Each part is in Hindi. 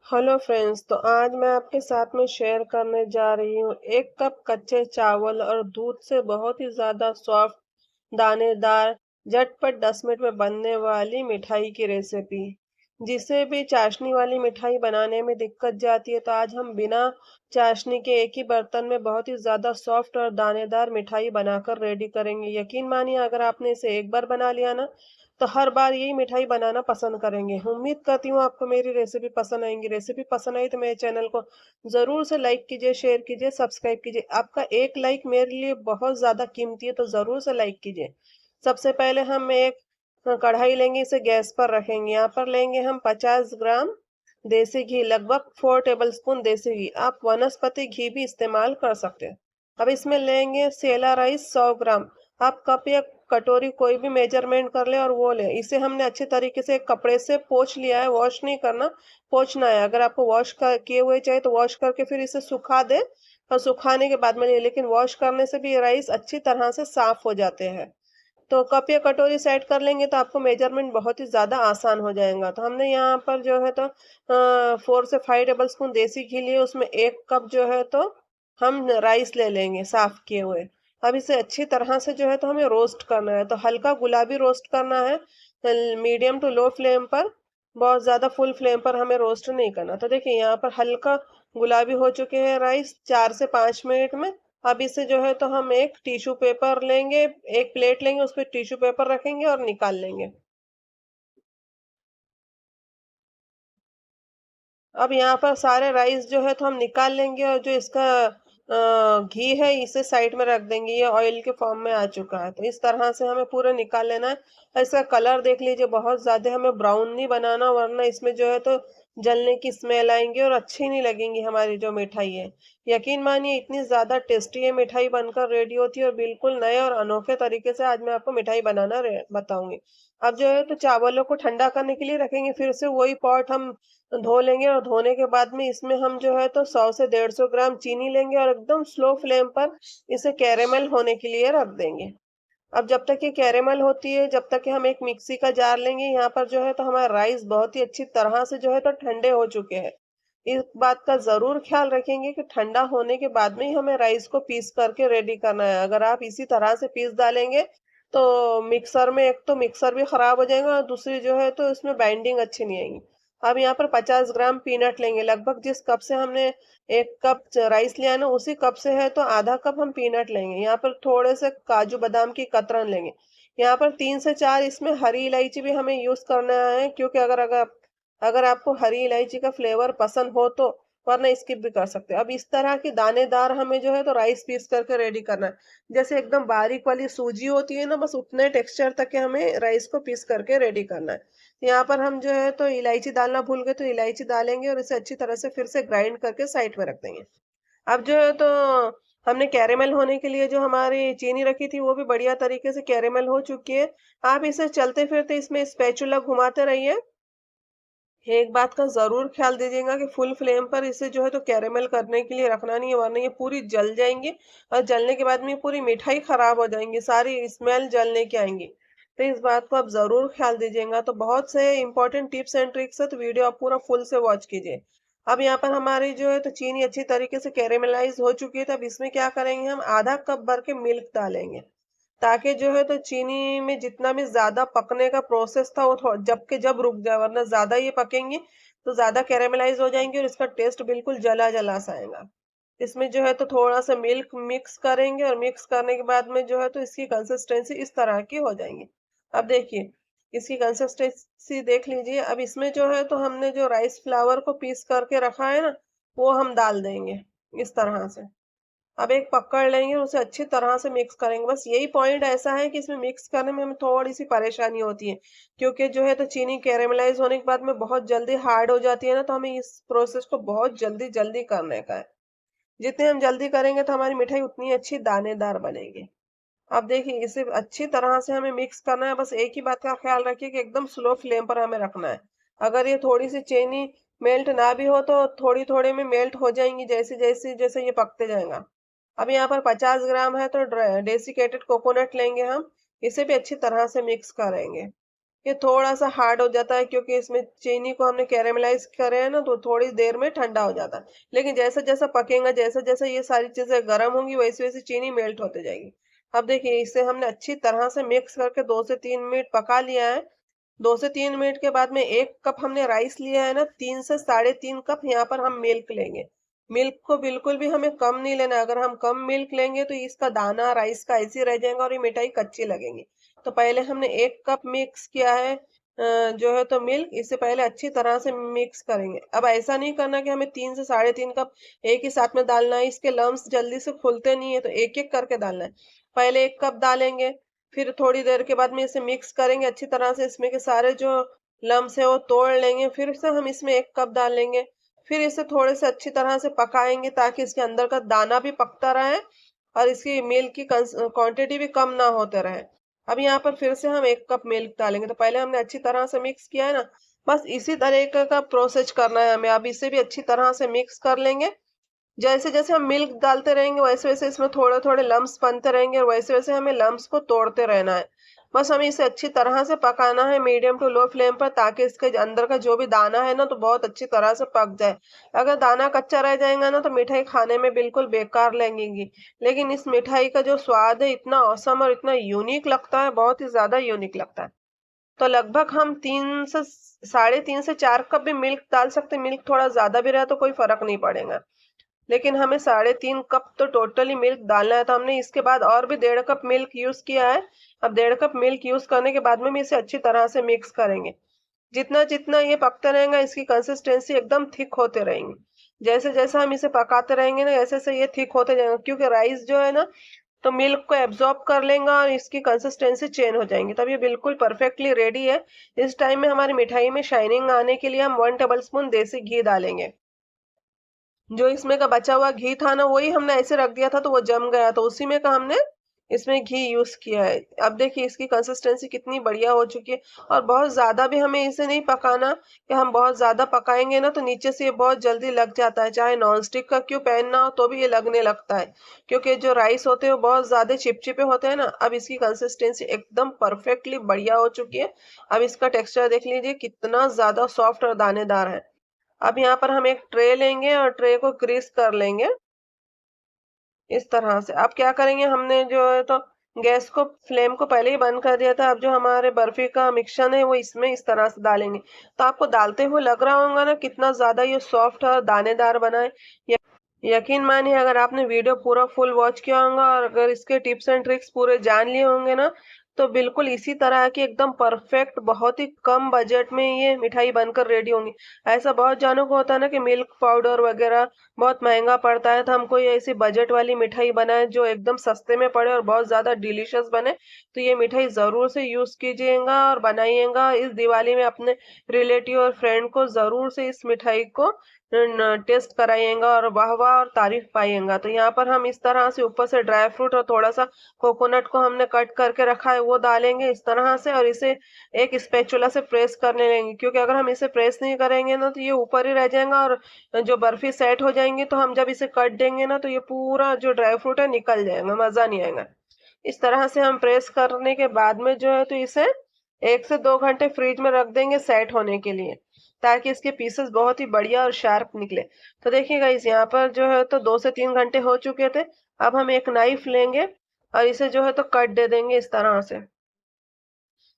Hello friends. तो आज मैं आपके साथ में शेयर करने जा रही हूँ 1 कप कच्चे चावल और दूध से बहुत ही ज़्यादा सॉफ्ट, दानेदार, झटपट 10 मिनट में बनने वाली मिठाई की रेसिपी। जिसे भी चाशनी वाली मिठाई बनाने में दिक्कत जाती है, तो आज हम बिना चाशनी के एक ही बर्तन में बहुत ही ज़्यादा सॉफ्ट और दानेदार मिठाई बनाकर रेडी करेंगे। यकीन मानिए, अगर आपने इसे एक बार बना लिया ना, तो हर बार यही मिठाई बनाना पसंद करेंगे। उम्मीद करती हूँ आपको मेरी रेसिपी पसंद आएंगी। रेसिपी पसंद आई तो मेरे चैनल को ज़रूर से लाइक कीजिए, शेयर कीजिए, सब्सक्राइब कीजिए। आपका एक लाइक मेरे लिए बहुत ज़्यादा कीमती है, तो ज़रूर से लाइक कीजिए। सबसे पहले हम एक कढ़ाई लेंगे, इसे गैस पर रखेंगे। यहाँ पर लेंगे हम 50 ग्राम देसी घी, लगभग 4 टेबलस्पून देसी घी। आप वनस्पति घी भी इस्तेमाल कर सकते हैं। अब इसमें लेंगे सेला राइस 100 ग्राम। आप कप या कटोरी कोई भी मेजरमेंट कर ले और वो ले। इसे हमने अच्छे तरीके से एक कपड़े से पोंछ लिया है, वॉश नहीं करना, पोंछना है। अगर आपको वॉश कर किए हुए चाहिए तो वॉश करके फिर इसे सुखा दे, और सुखाने के बाद में ले। लेकिन वॉश करने से भी ये राइस अच्छी तरह से साफ हो जाते हैं। तो कप या कटोरी सेट कर लेंगे तो आपको मेजरमेंट बहुत ही ज़्यादा आसान हो जाएगा। तो हमने यहाँ पर जो है तो 4 से 5 टेबल स्पून देसी घी लिए, उसमें 1 कप जो है तो हम राइस ले लेंगे साफ किए हुए। अब इसे अच्छी तरह से जो है तो हमें रोस्ट करना है। तो हल्का गुलाबी रोस्ट करना है, मीडियम टू लो फ्लेम पर। बहुत ज़्यादा फुल फ्लेम पर हमें रोस्ट नहीं करना। तो देखिए, यहाँ पर हल्का गुलाबी हो चुके हैं राइस 4 से 5 मिनट में। अब इसे जो है तो हम एक टिश्यू पेपर लेंगे, एक प्लेट लेंगे, उस पर टिश्यू पेपर रखेंगे और निकाल लेंगे। अब यहाँ पर सारे राइस जो है तो हम निकाल लेंगे, और जो इसका घी है इसे साइड में रख देंगे। ये ऑयल के फॉर्म में आ चुका है, तो इस तरह से हमें पूरा निकाल लेना है। और इसका कलर देख लीजिए, बहुत ज्यादा हमें ब्राउन नहीं बनाना, वरना इसमें जो है तो जलने की स्मेल आएंगी और अच्छी नहीं लगेंगी हमारी जो मिठाई है। यकीन मानिए, इतनी ज्यादा टेस्टी ये मिठाई बनकर रेडी होती है, और बिल्कुल नए और अनोखे तरीके से आज मैं आपको मिठाई बनाना बताऊंगी। अब जो है तो चावलों को ठंडा करने के लिए रखेंगे। फिर से वही पॉट हम धो लेंगे, और धोने के बाद में इसमें हम जो है तो 100 से 150 ग्राम चीनी लेंगे, और एकदम स्लो फ्लेम पर इसे कैरेमल होने के लिए रख देंगे। अब जब तक ये कैरेमल होती है, जब तक कि हम एक मिक्सी का जार लेंगे। यहाँ पर जो है तो हमारा राइस बहुत ही अच्छी तरह से जो है तो ठंडे हो चुके हैं। इस बात का जरूर ख्याल रखेंगे कि ठंडा होने के बाद में ही हमें राइस को पीस करके रेडी करना है। अगर आप इसी तरह से पीस डालेंगे तो मिक्सर में, एक तो मिक्सर भी खराब हो जाएगा, और दूसरी जो है तो इसमें बाइंडिंग अच्छी नहीं आएगी। अब यहाँ पर 50 ग्राम पीनट लेंगे। लगभग जिस कप से हमने 1 कप राइस लिया है ना, उसी कप से है तो आधा कप हम पीनट लेंगे। यहाँ पर थोड़े से काजू बादाम की कतरन लेंगे। यहाँ पर 3 से 4 इसमें हरी इलायची भी हमें यूज करना है, क्योंकि अगर अगर अगर आपको हरी इलायची का फ्लेवर पसंद हो तो, वरना स्किप भी कर सकते हैं। अब इस तरह की दानेदार हमें जो है तो राइस पीस करके रेडी करना है। जैसे एकदम बारीक वाली सूजी होती है ना, बस उतने टेक्सचर तक के हमें राइस को पीस करके रेडी करना है। यहाँ पर हम जो है तो इलायची डालना भूल गए, तो इलायची डालेंगे और इसे अच्छी तरह से फिर से ग्राइंड करके साइड में रख देंगे। अब जो है तो हमने कैरेमल होने के लिए जो हमारी चीनी रखी थी, वो भी बढ़िया तरीके से कैरेमल हो चुकी है। आप इसे चलते फिरते इसमें स्पैचुला घुमाते रहिए। एक बात का जरूर ख्याल दीजिएगा कि फुल फ्लेम पर इसे जो है तो कैरेमल करने के लिए रखना नहीं है, वरना ये पूरी जल जाएंगी। और जलने के बाद में ये पूरी मिठाई खराब हो जाएंगी, सारी स्मेल जलने की आएंगी। तो इस बात को आप जरूर ख्याल दीजिएगा। तो बहुत से इंपॉर्टेंट टिप्स एंड ट्रिक्स है, तो वीडियो आप पूरा फुल से वॉच कीजिए। अब यहाँ पर हमारी जो है तो चीनी अच्छी तरीके से कैरेमलाइज हो चुकी है। तो अब इसमें क्या करेंगे, हम आधा कप भर के मिल्क डालेंगे, ताकि जो है तो चीनी में जितना भी ज्यादा पकने का प्रोसेस था, वो जब के जब रुक जाए। वरना ज्यादा ये पकेंगी तो ज्यादा कैरेमलाइज हो जाएंगे, और इसका टेस्ट बिल्कुल जला जला सा आएगा। इसमें जो है तो थोड़ा सा मिल्क मिक्स करेंगे, और मिक्स करने के बाद में जो है तो इसकी कंसिस्टेंसी इस तरह की हो जाएंगी। अब देखिए, इसकी कंसिस्टेंसी देख लीजिए। अब इसमें जो है तो हमने जो राइस फ्लावर को पीस करके रखा है ना, वो हम डाल देंगे इस तरह से। अब एक पकड़ लेंगे, उसे अच्छी तरह से मिक्स करेंगे। बस यही पॉइंट ऐसा है कि इसमें मिक्स करने में हमें थोड़ी सी परेशानी होती है, क्योंकि जो है तो चीनी कैरेमलाइज होने के बाद में बहुत जल्दी हार्ड हो जाती है ना, तो हमें इस प्रोसेस को बहुत जल्दी जल्दी करने का है। जितने हम जल्दी करेंगे तो हमारी मिठाई उतनी अच्छी दानेदार बनेगी। अब देखिए, इसे अच्छी तरह से हमें मिक्स करना है। बस एक ही बात का ख्याल रखिए कि एकदम स्लो फ्लेम पर हमें रखना है। अगर ये थोड़ी सी चीनी मेल्ट ना भी हो, तो थोड़ी थोड़ी में मेल्ट हो जाएंगी, जैसे जैसे जैसे ये पकते जाएगा। अब यहाँ पर 50 ग्राम है तो डेसिकेटेड कोकोनट लेंगे हम। इसे भी अच्छी तरह से मिक्स करेंगे। ये थोड़ा-सा हार्ड हो जाता है क्योंकि इसमें चीनी को हमने कैरेमलाइज़ करे है ना, तो थोड़ी देर में ठंडा हो जाता है। लेकिन जैसा-जैसा पकेगा, जैसा-जैसा ये सारी चीज़ें गरम होंगी, वैसे-वैसे चीनी मेल्ट होते जाएगी। अब देखिए इसे हमने अच्छी तरह से मिक्स करके 2 से 3 मिनट पका लिया है। 2 से 3 मिनट के बाद में 1 कप हमने राइस लिया है ना, 3 से साढ़े 3 कप यहाँ पर हम मिल्क लेंगे। मिल्क को बिल्कुल भी हमें कम नहीं लेना है, अगर हम कम मिल्क लेंगे तो इसका दाना राइस का ऐसे ही रह जाएगा और ये मिठाई कच्ची लगेगी। तो पहले हमने 1 कप मिक्स किया है जो है तो मिल्क, इसे पहले अच्छी तरह से मिक्स करेंगे। अब ऐसा नहीं करना कि हमें 3 से साढ़े 3 कप एक ही साथ में डालना है, इसके लम्स जल्दी से खुलते नहीं है, तो एक-एक करके डालना है। पहले 1 कप डालेंगे, फिर थोड़ी देर के बाद में इसे मिक्स करेंगे अच्छी तरह से, इसमें के सारे जो लम्स है वो तोड़ लेंगे, फिर से हम इसमें 1 कप डालेंगे, फिर इसे थोड़े से अच्छी तरह से पकाएंगे ताकि इसके अंदर का दाना भी पकता रहे और इसकी मिल्क की क्वांटिटी भी कम ना होते रहे। अब यहाँ पर फिर से हम 1 कप मिल्क डालेंगे, तो पहले हमने अच्छी तरह से मिक्स किया है ना, बस इसी तरीके का प्रोसेस करना है हमें। अब इसे भी अच्छी तरह से मिक्स कर लेंगे। जैसे-जैसे हम मिल्क डालते रहेंगे, वैसे-वैसे इसमें थोड़े-थोड़े लम्प्स बनते रहेंगे और वैसे-वैसे हमें लम्प्स को तोड़ते रहना है। बस हमें इसे अच्छी तरह से पकाना है मीडियम टू लो फ्लेम पर, ताकि इसके अंदर का जो भी दाना है ना, तो बहुत अच्छी तरह से पक जाए। अगर दाना कच्चा रह जाएगा ना, तो मिठाई खाने में बिल्कुल बेकार लगेगी। लेकिन इस मिठाई का जो स्वाद है इतना ऑसम और इतना यूनिक लगता है, बहुत ही ज़्यादा यूनिक लगता है। तो लगभग हम 3 से साढ़े 3 से 4 कप भी मिल्क डाल सकते हैं। मिल्क थोड़ा ज़्यादा भी रहा तो कोई फ़र्क नहीं पड़ेगा। लेकिन हमें साढ़े 3 कप तो टोटली मिल्क डालना है, तो हमने इसके बाद और भी 1.5 कप मिल्क यूज़ किया है। अब 1.5 कप मिल्क यूज़ करने के बाद में भी इसे अच्छी तरह से मिक्स करेंगे। जितना-जितना ये पकता रहेगा, इसकी कंसिस्टेंसी एकदम थिक होते रहेंगी। जैसे-जैसे हम इसे पकाते रहेंगे ना, ऐसे-ऐसे ये थिक होते जाएगा, क्योंकि राइस जो है ना, तो मिल्क को एब्ज़ॉर्ब कर लेगा और इसकी कंसिस्टेंसी चेंज हो जाएँगी। तब ये बिल्कुल परफेक्टली रेडी है। इस टाइम में हमारी मिठाई में शाइनिंग आने के लिए हम 1 टेबलस्पून देसी घी डालेंगे। जो इसमें का बचा हुआ घी था ना, वही हमने ऐसे रख दिया था तो वो जम गया, तो उसी में का हमने इसमें घी यूज़ किया है। अब देखिए इसकी कंसिस्टेंसी कितनी बढ़िया हो चुकी है और बहुत ज़्यादा भी हमें इसे नहीं पकाना, कि हम बहुत ज़्यादा पकाएँगे ना तो नीचे से ये बहुत जल्दी लग जाता है। चाहे नॉन स्टिक का क्यों पैन ना हो तो भी ये लगने लगता है, क्योंकि जो राइस होते हैं वो बहुत ज़्यादा चिपचिपे होते हैं ना। अब इसकी कंसिस्टेंसी एकदम परफेक्टली बढ़िया हो चुकी है। अब इसका टेक्सचर देख लीजिए कितना ज़्यादा सॉफ्ट और दानेदार है। अब यहाँ पर हम एक ट्रे लेंगे और ट्रे को ग्रीस कर लेंगे इस तरह से। अब क्या करेंगे, हमने जो है तो गैस को फ्लेम को पहले ही बंद कर दिया था। अब जो हमारे बर्फी का मिक्सचर है वो इसमें इस तरह से डालेंगे, तो आपको डालते हुए लग रहा होगा ना कितना ज्यादा ये सॉफ्ट और दानेदार बना है। यकीन मानिए, अगर आपने वीडियो पूरा फुल वॉच किया होगा और अगर इसके टिप्स एंड ट्रिक्स पूरे जान लिए होंगे ना, तो बिल्कुल इसी तरह की एकदम परफेक्ट बहुत ही कम बजट में ये मिठाई बनकर रेडी होंगी। ऐसा बहुत जानों को होता है ना कि मिल्क पाउडर वगैरह बहुत महंगा पड़ता है, तो हमको ये ऐसी बजट वाली मिठाई बनाए जो एकदम सस्ते में पड़े और बहुत ज्यादा डिलीशियस बने। तो ये मिठाई जरूर से यूज कीजिएगा और बनाइएगा इस दिवाली में अपने रिलेटिव और फ्रेंड को जरूर से इस मिठाई को टेस्ट कराइएगा और वाह वाह और तारीफ पाइएगा। तो यहाँ पर हम इस तरह से ऊपर से ड्राई फ्रूट और थोड़ा सा कोकोनट को हमने कट करके रखा है वो डालेंगे इस तरह से, और इसे एक स्पैचुला से प्रेस करने लेंगे, क्योंकि अगर हम इसे प्रेस नहीं करेंगे ना तो ये ऊपर ही रह जाएगा और जो बर्फी सेट हो जाएंगी तो हम जब इसे कट देंगे ना तो ये पूरा जो ड्राई फ्रूट है निकल जाएगा, मजा नहीं आएगा। इस तरह से हम प्रेस करने के बाद में जो है तो इसे 1 से 2 घंटे फ्रिज में रख देंगे सेट होने के लिए, ताकि इसके पीसेस बहुत ही बढ़िया और शार्प निकले। तो देखिए गाइस, यहाँ पर जो है तो 2 से 3 घंटे हो चुके थे। अब हम एक नाइफ लेंगे और इसे जो है तो कट दे देंगे इस तरह से।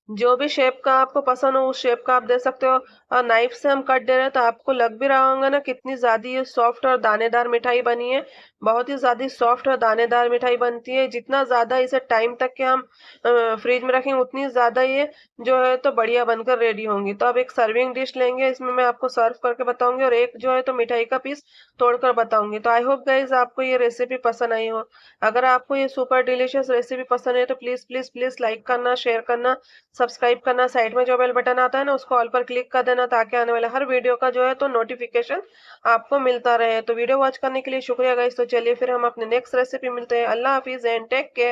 जो भी शेप का आपको पसंद हो उस शेप का आप दे सकते हो। और नाइफ से हम कट दे रहे हैं तो आपको लग भी रहा होगा ना कितनी ज्यादा ये सॉफ्ट और दानेदार मिठाई बनी है। बहुत ही ज्यादा सॉफ्ट और दानेदार मिठाई बनती है। जितना ज्यादा इसे टाइम तक के हम फ्रिज में रखेंगे उतनी ज्यादा ये जो है तो बढ़िया बनकर रेडी होंगी। तो अब एक सर्विंग डिश लेंगे, इसमें मैं आपको सर्व करके बताऊंगी और एक जो है तो मिठाई का पीस तोड़कर बताऊंगी। तो आई होप गाइज आपको ये रेसिपी पसंद आई हो। अगर आपको ये सुपर डिलीशियस रेसिपी पसंद है तो प्लीज प्लीज प्लीज लाइक करना, शेयर करना, सब्सक्राइब करना। साइड में जो बेल बटन आता है ना उसको ऑल पर क्लिक कर देना, ताकि आने वाले हर वीडियो का जो है तो नोटिफिकेशन आपको मिलता रहे। तो वीडियो वॉच करने के लिए शुक्रिया गाइस। तो चलिए फिर हम अपने नेक्स्ट रेसिपी मिलते हैं। अल्लाह हाफिज एंड टेक केयर।